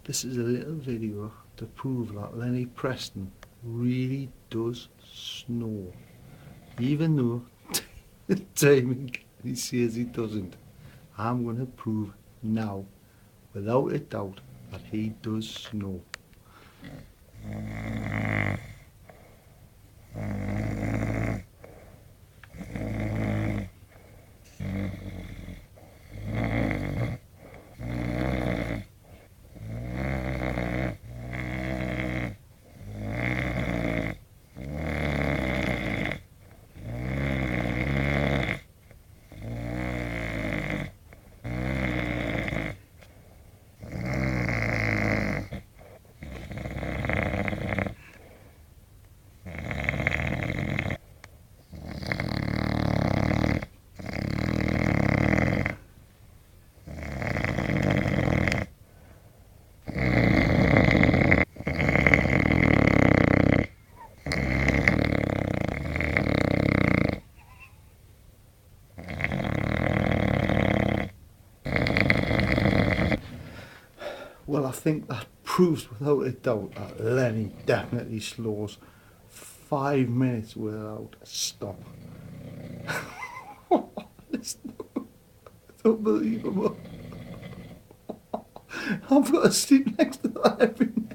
This is a little video to prove that Lenny Preston really does snore, even though the timing he says he doesn't. I'm going to prove now, without a doubt, that he does snore. Well, I think that proves without a doubt that Lenny definitely snores 5 minutes without a stop. It's unbelievable. I've got to sleep next to that every night.